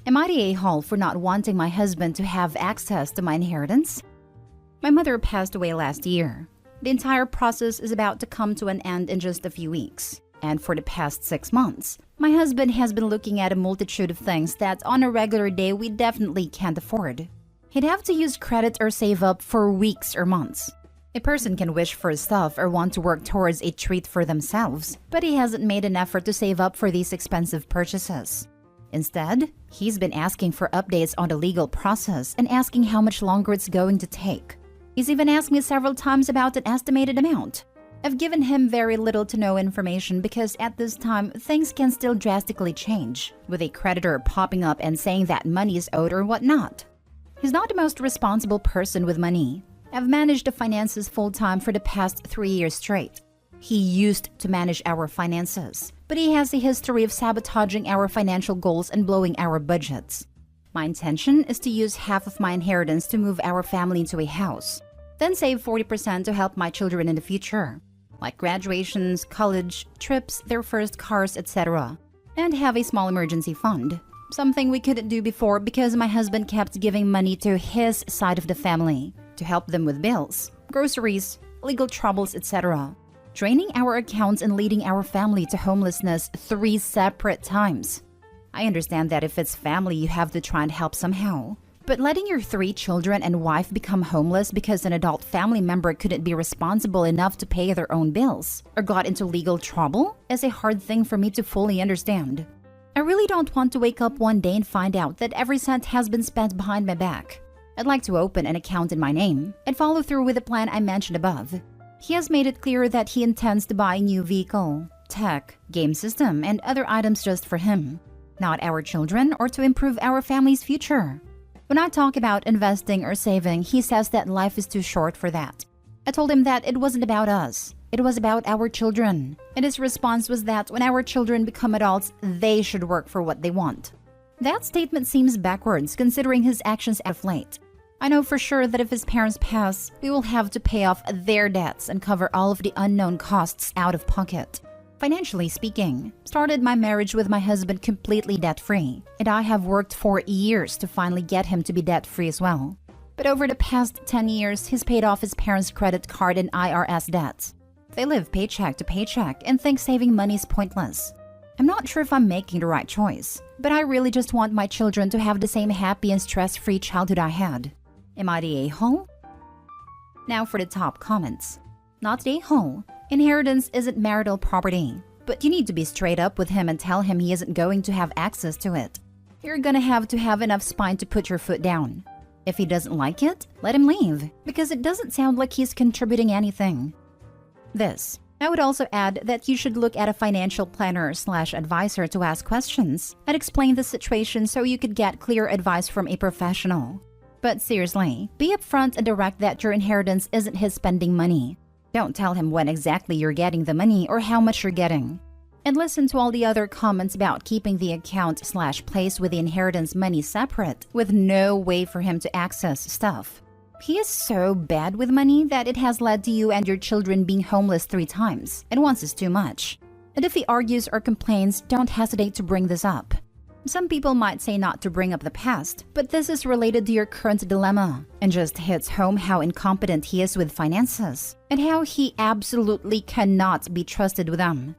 Am I the a-hole for not wanting my husband to have access to my inheritance? My mother passed away last year. The entire process is about to come to an end in just a few weeks. And for the past 6 months, my husband has been looking at a multitude of things that on a regular day we definitely can't afford. He'd have to use credit or save up for weeks or months. A person can wish for stuff or want to work towards a treat for themselves, but he hasn't made an effort to save up for these expensive purchases. Instead, he's been asking for updates on the legal process and asking how much longer it's going to take. He's even asked me several times about an estimated amount. I've given him very little to no information because at this time, things can still drastically change, with a creditor popping up and saying that money is owed or whatnot. He's not the most responsible person with money. I've managed the finances full-time for the past 3 years straight. He used to manage our finances, but he has a history of sabotaging our financial goals and blowing our budgets. My intention is to use half of my inheritance to move our family into a house, then save 40% to help my children in the future, like graduations, college, trips, their first cars, etc., and have a small emergency fund, something we couldn't do before because my husband kept giving money to his side of the family to help them with bills, groceries, legal troubles, etc., draining our accounts and leading our family to homelessness 3 separate times. I understand that if it's family, you have to try and help somehow. But letting your 3 children and wife become homeless because an adult family member couldn't be responsible enough to pay their own bills or got into legal trouble is a hard thing for me to fully understand. I really don't want to wake up one day and find out that every cent has been spent behind my back. I'd like to open an account in my name and follow through with the plan I mentioned above. He has made it clear that he intends to buy a new vehicle, tech, game system, and other items just for him, not our children or to improve our family's future. When I talk about investing or saving, he says that life is too short for that. I told him that it wasn't about us. It was about our children. And his response was that when our children become adults, they should work for what they want. That statement seems backwards considering his actions of late. I know for sure that if his parents pass, we will have to pay off their debts and cover all of the unknown costs out of pocket. Financially speaking, started my marriage with my husband completely debt-free, and I have worked for years to finally get him to be debt-free as well. But over the past 10 years, he's paid off his parents' credit card and IRS debts. They live paycheck to paycheck and think saving money is pointless. I'm not sure if I'm making the right choice, but I really just want my children to have the same happy and stress-free childhood I had. Am I the a-hole? Now for the top comments. Not the a-hole. Inheritance isn't marital property, but you need to be straight up with him and tell him he isn't going to have access to it. You're gonna have to have enough spine to put your foot down. If he doesn't like it, let him leave, because it doesn't sound like he's contributing anything. This. I would also add that you should look at a financial planner/advisor to ask questions and explain the situation so you could get clear advice from a professional. But seriously, be upfront and direct that your inheritance isn't his spending money. Don't tell him when exactly you're getting the money or how much you're getting. And listen to all the other comments about keeping the account/place with the inheritance money separate with no way for him to access stuff. He is so bad with money that it has led to you and your children being homeless 3 times, and once is too much. And if he argues or complains, don't hesitate to bring this up. Some people might say not to bring up the past, but this is related to your current dilemma and just hits home how incompetent he is with finances and how he absolutely cannot be trusted with them.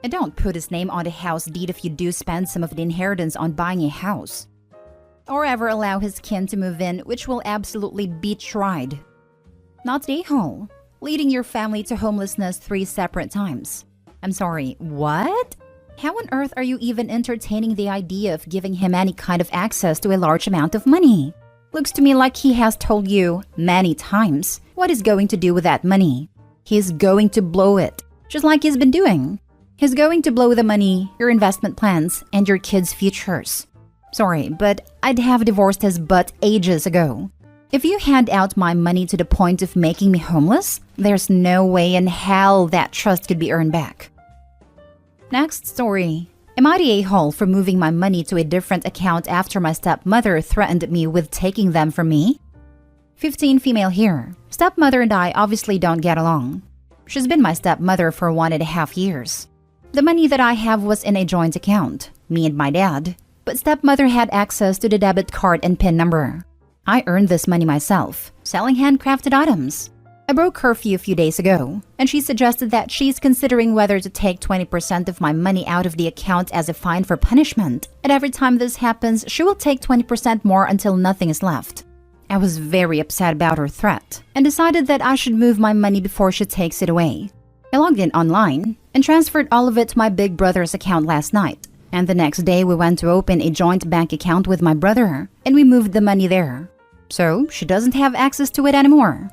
And don't put his name on the house deed if you do spend some of the inheritance on buying a house. Or ever allow his kin to move in, which will absolutely be tried. Not the a-hole. Leading your family to homelessness 3 separate times. I'm sorry, what? How on earth are you even entertaining the idea of giving him any kind of access to a large amount of money? Looks to me like he has told you many times what he's going to do with that money. He's going to blow it, just like he's been doing. He's going to blow the money, your investment plans, and your kids' futures. Sorry, but I'd have divorced his butt ages ago. If you hand out my money to the point of making me homeless, there's no way in hell that trust could be earned back. Next story. Am I the a-hole for moving my money to a different account after my stepmother threatened me with taking them from me? 15 female here. Stepmother and I obviously don't get along. She's been my stepmother for 1.5 years. The money that I have was in a joint account, me and my dad. but stepmother had access to the debit card and PIN number. I earned this money myself, selling handcrafted items. I broke curfew a few days ago, and she suggested that she's considering whether to take 20% of my money out of the account as a fine for punishment. And every time this happens, she will take 20% more until nothing is left. I was very upset about her threat and decided that I should move my money before she takes it away. I logged in online and transferred all of it to my big brother's account last night. And the next day we went to open a joint bank account with my brother, and we moved the money there. So she doesn't have access to it anymore.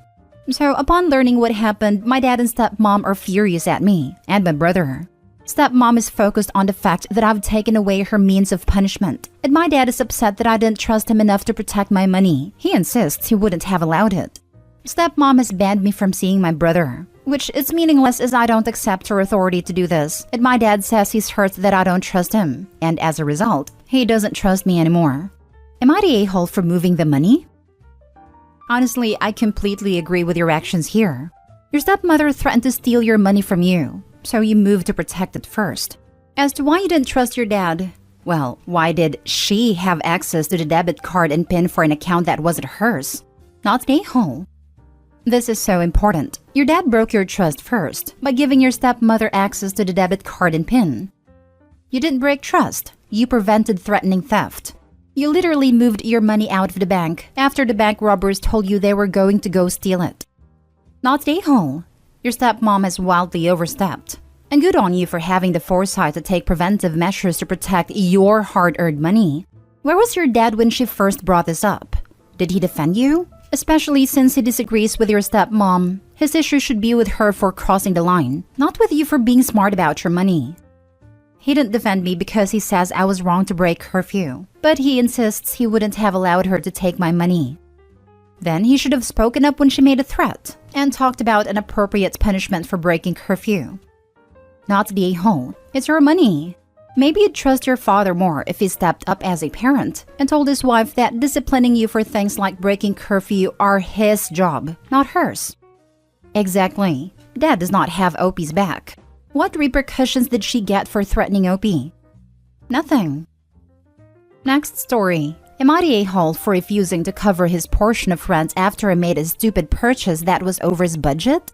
So upon learning what happened, my dad and stepmom are furious at me and my brother. Stepmom is focused on the fact that I've taken away her means of punishment, and my dad is upset that I didn't trust him enough to protect my money. He insists he wouldn't have allowed it. Stepmom has banned me from seeing my brother, which is meaningless as I don't accept her authority to do this, and my dad says he's hurt that I don't trust him, and as a result, he doesn't trust me anymore. Am I the a-hole for moving the money? Honestly, I completely agree with your actions here. Your stepmother threatened to steal your money from you, so you moved to protect it first. As to why you didn't trust your dad, well, why did she have access to the debit card and PIN for an account that wasn't hers? Not an a-hole. This is so important. Your dad broke your trust first by giving your stepmother access to the debit card and PIN. You didn't break trust. You prevented threatening theft. You literally moved your money out of the bank after the bank robbers told you they were going to go steal it. Not the a-hole. Your stepmom has wildly overstepped. And good on you for having the foresight to take preventive measures to protect your hard-earned money. Where was your dad when she first brought this up? Did he defend you? Especially since he disagrees with your stepmom, his issue should be with her for crossing the line, not with you for being smart about your money. He didn't defend me because he says I was wrong to break curfew, but he insists he wouldn't have allowed her to take my money. Then he should have spoken up when she made a threat and talked about an appropriate punishment for breaking curfew. Not the a-hole, it's your money. Maybe you'd trust your father more if he stepped up as a parent and told his wife that disciplining you for things like breaking curfew are his job, not hers. Exactly. Dad does not have Opie's back. What repercussions did she get for threatening Opie? Nothing. Next story. Am I the a-hole for refusing to cover his portion of rent after he made a stupid purchase that was over his budget?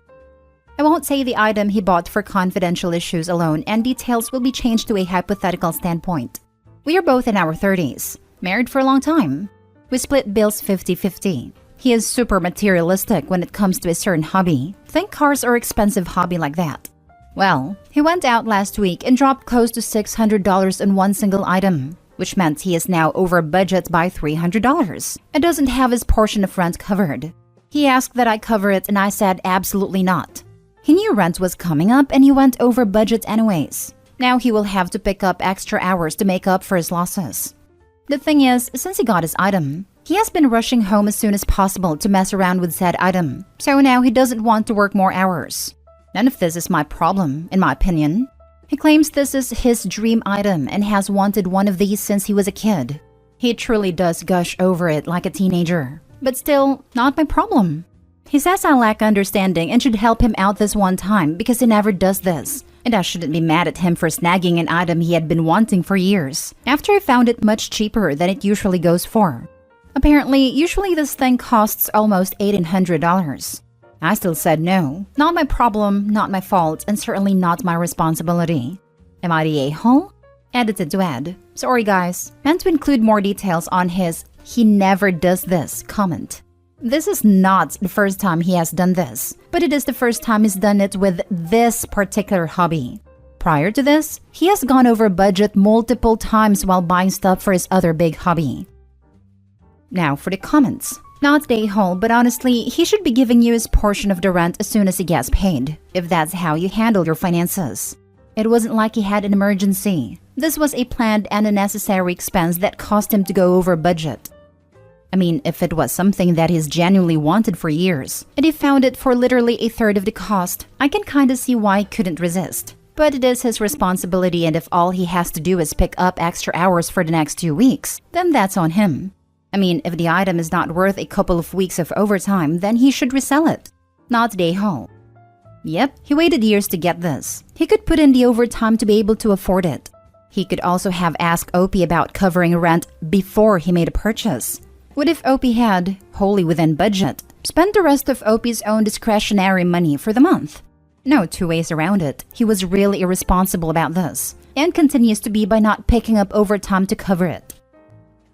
I won't say the item he bought for confidential issues alone, and details will be changed to a hypothetical standpoint. We are both in our 30s, married for a long time. We split bills 50-50. He is super materialistic when it comes to a certain hobby. Think cars or expensive hobby like that. Well, he went out last week and dropped close to $600 on one single item, which meant he is now over budget by $300 and doesn't have his portion of rent covered. He asked that I cover it and I said absolutely not. He knew rent was coming up and he went over budget anyways. Now he will have to pick up extra hours to make up for his losses. The thing is, since he got his item, he has been rushing home as soon as possible to mess around with said item, so now he doesn't want to work more hours. None of this is my problem, in my opinion. He claims this is his dream item and has wanted one of these since he was a kid. He truly does gush over it like a teenager, but still, not my problem. He says I lack understanding and should help him out this one time because he never does this, and I shouldn't be mad at him for snagging an item he had been wanting for years, after I found it much cheaper than it usually goes for. Apparently, usually this thing costs almost $1,800. I still said no. Not my problem, not my fault, and certainly not my responsibility. Am I the a-hole? Edited to add. Sorry guys, meant to include more details on his "he never does this" comment. This is not the first time he has done this, but it is the first time he's done it with this particular hobby. Prior to this, he has gone over budget multiple times while buying stuff for his other big hobby. Now for the comments. Not the a-hole, but honestly, he should be giving you his portion of the rent as soon as he gets paid, if that's how you handle your finances. It wasn't like he had an emergency. This was a planned and a necessary expense that caused him to go over budget. I mean, if it was something that he's genuinely wanted for years, and he found it for literally a third of the cost, I can kinda see why he couldn't resist. But it is his responsibility, and if all he has to do is pick up extra hours for the next 2 weeks, then that's on him. I mean, if the item is not worth a couple of weeks of overtime, then he should resell it. Not the a-hole. Yep, he waited years to get this. He could put in the overtime to be able to afford it. He could also have asked Opie about covering rent before he made a purchase. What if Opie had, wholly within budget, spent the rest of Opie's own discretionary money for the month? No two ways around it. He was really irresponsible about this, and continues to be by not picking up overtime to cover it.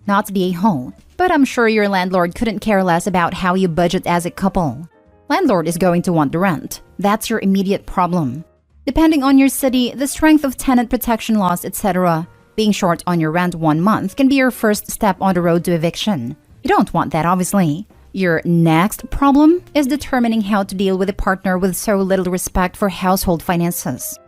Not to be a hole, but I'm sure your landlord couldn't care less about how you budget as a couple. Landlord is going to want the rent. That's your immediate problem. Depending on your city, the strength of tenant protection laws, etc., being short on your rent 1 month can be your first step on the road to eviction. You don't want that, obviously. Your next problem is determining how to deal with a partner with so little respect for household finances.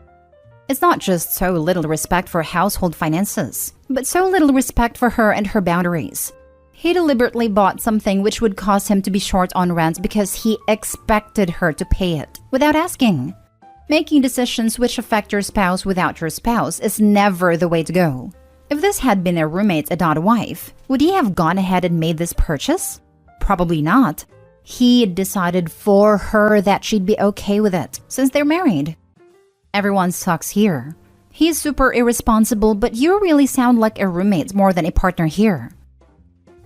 It's not just so little respect for household finances, but so little respect for her and her boundaries. He deliberately bought something which would cause him to be short on rent because he expected her to pay it without asking. Making decisions which affect your spouse without your spouse is never the way to go. If this had been a roommate and not a wife, would he have gone ahead and made this purchase? Probably not. He decided for her that she'd be okay with it, since they're married. Everyone sucks here. He's super irresponsible, but you really sound like a roommate more than a partner here.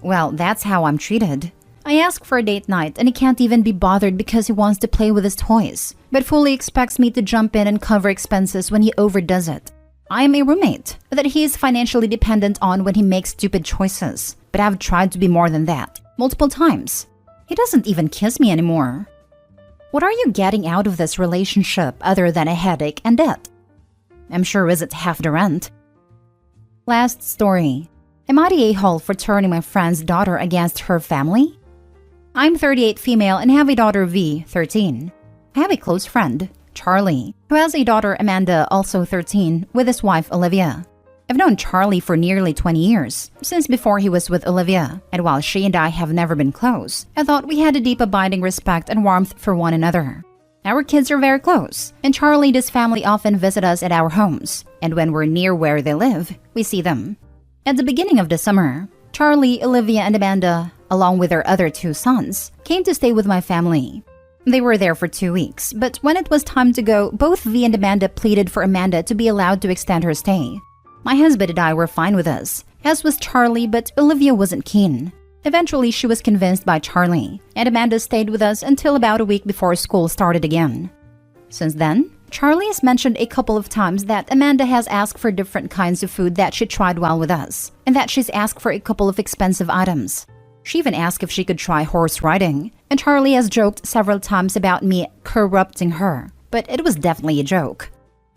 Well, that's how I'm treated. I ask for a date night and he can't even be bothered because he wants to play with his toys, but fully expects me to jump in and cover expenses when he overdoes it. I am a roommate that he is financially dependent on when he makes stupid choices, but I've tried to be more than that, multiple times. He doesn't even kiss me anymore. What are you getting out of this relationship other than a headache and debt? I'm sure isn't half the rent. Last story. Am I the a-hole for turning my friend's daughter against her family? I'm 38 female and have a daughter V, 13. I have a close friend, Charlie, who has a daughter Amanda, also 13, with his wife Olivia. I've known Charlie for nearly 20 years, since before he was with Olivia, and while she and I have never been close, I thought we had a deep abiding respect and warmth for one another. Our kids are very close, and Charlie and his family often visit us at our homes, and when we're near where they live, we see them. At the beginning of the summer, Charlie, Olivia, and Amanda, along with their other 2 sons, came to stay with my family. They were there for 2 weeks, but when it was time to go, both V and Amanda pleaded for Amanda to be allowed to extend her stay. My husband and I were fine with this, as was Charlie, but Olivia wasn't keen. Eventually, she was convinced by Charlie, and Amanda stayed with us until about a week before school started again. Since then, Charlie has mentioned a couple of times that Amanda has asked for different kinds of food that she tried while with us, and that she's asked for a couple of expensive items. She even asked if she could try horse riding, and Charlie has joked several times about me corrupting her, but it was definitely a joke.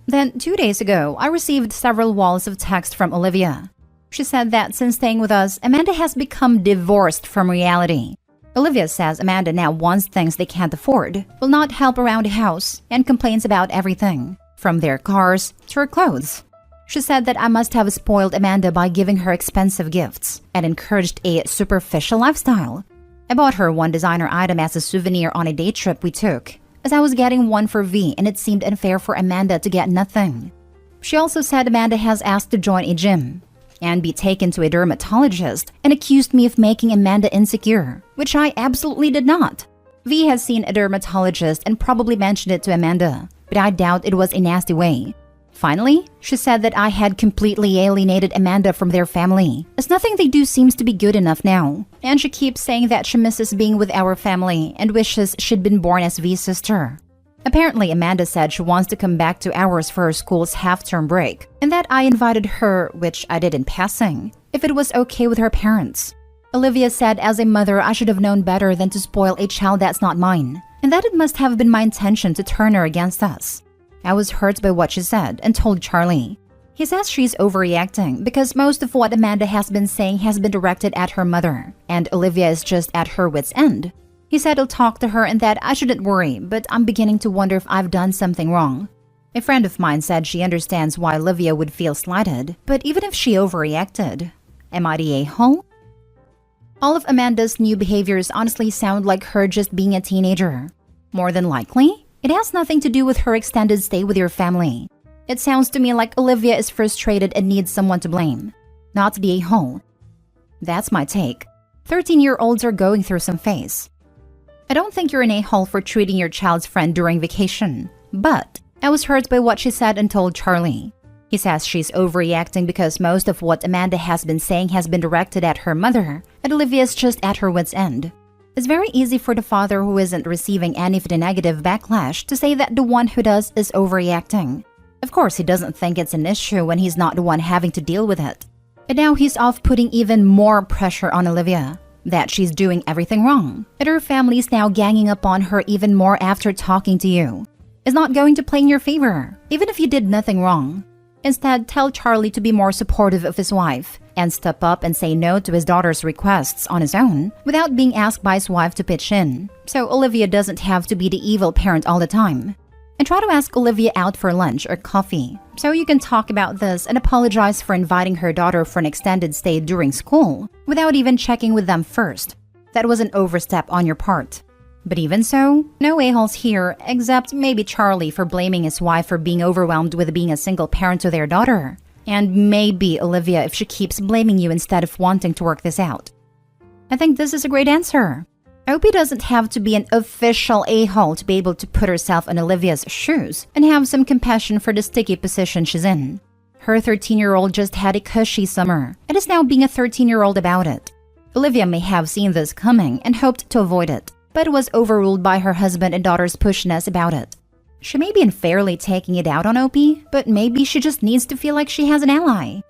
Then, 2 days ago, I received several walls of text from Olivia. She said that since staying with us, Amanda has become divorced from reality. Olivia says Amanda now wants things they can't afford, will not help around the house, and complains about everything, from their cars to her clothes. She said that I must have spoiled Amanda by giving her expensive gifts and encouraged a superficial lifestyle. I bought her one designer item as a souvenir on a day trip we took, as I was getting one for V and it seemed unfair for Amanda to get nothing. She also said Amanda has asked to join a gym and be taken to a dermatologist and accused me of making Amanda insecure, which I absolutely did not. V has seen a dermatologist and probably mentioned it to Amanda, but I doubt it was a nasty way. Finally, she said that I had completely alienated Amanda from their family, as nothing they do seems to be good enough now. And she keeps saying that she misses being with our family and wishes she'd been born as V's sister. Apparently, Amanda said she wants to come back to ours for her school's half-term break, and that I invited her, which I did in passing, if it was okay with her parents. Olivia said as a mother I should have known better than to spoil a child that's not mine, and that it must have been my intention to turn her against us. I was hurt by what she said and told Charlie. He says she's overreacting because most of what Amanda has been saying has been directed at her mother, and Olivia is just at her wit's end. He said he'll talk to her and that I shouldn't worry, but I'm beginning to wonder if I've done something wrong. A friend of mine said she understands why Olivia would feel slighted, but even if she overreacted, am I the a-hole? All of Amanda's new behaviors honestly sound like her just being a teenager. More than likely, it has nothing to do with her extended stay with your family. It sounds to me like Olivia is frustrated and needs someone to blame, not the a-hole. That's my take. 13-year-olds are going through some phase. I don't think you're an a-hole for treating your child's friend during vacation, but I was hurt by what she said and told Charlie. He says she's overreacting because most of what Amanda has been saying has been directed at her mother, and Olivia's just at her wit's end. It's very easy for the father who isn't receiving any of the negative backlash to say that the one who does is overreacting. Of course, he doesn't think it's an issue when he's not the one having to deal with it. And now he's off putting even more pressure on Olivia, that she's doing everything wrong, and her family's now ganging up on her even more after talking to you. It's not going to play in your favor, even if you did nothing wrong. Instead, tell Charlie to be more supportive of his wife and step up and say no to his daughter's requests on his own without being asked by his wife to pitch in, so Olivia doesn't have to be the evil parent all the time. And try to ask Olivia out for lunch or coffee so you can talk about this and apologize for inviting her daughter for an extended stay during school without even checking with them first. That was an overstep on your part. But even so, no a-holes here except maybe Charlie for blaming his wife for being overwhelmed with being a single parent to their daughter. And maybe Olivia if she keeps blaming you instead of wanting to work this out. I think this is a great answer. Opie doesn't have to be an official a-hole to be able to put herself in Olivia's shoes and have some compassion for the sticky position she's in. Her 13-year-old just had a cushy summer and is now being a 13-year-old about it. Olivia may have seen this coming and hoped to avoid it, but was overruled by her husband and daughter's pushiness about it. She may be unfairly taking it out on Opie, but maybe she just needs to feel like she has an ally.